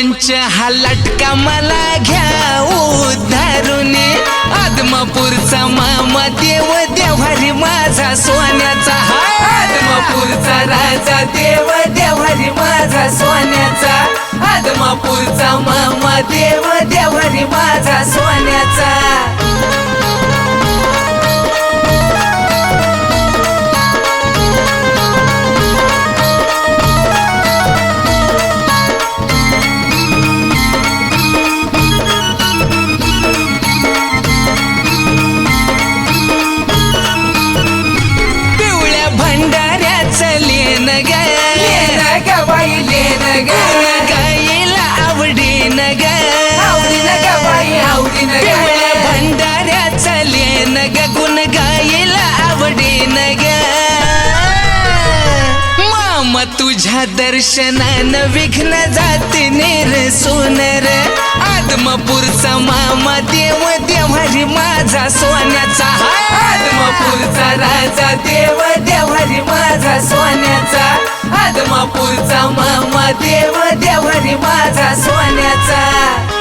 पंच हा लटका मला घ्या उद्धारून आदमापूरचा मामा देव देवारी माझा सोन्याचा आदमापूरचा राजा देव देवारी माझा सोन्याचा आदमापूरचा मामा देव देवारी माझा सोन्याचा गाईला आवडीन ग भंडाऱ्याचा लेन ग गुण गाईला आवडीन ग मामा तुझ्या दर्शनानं विघ्न जाते निरसून रे आदमापूरचा मामा देव देवारी माझा सोन्याचा आदमापूरचा राजा देव देवारी माझा सोन्याचा आदमापूरचा मामा देव देवारी माझा सोन्याचा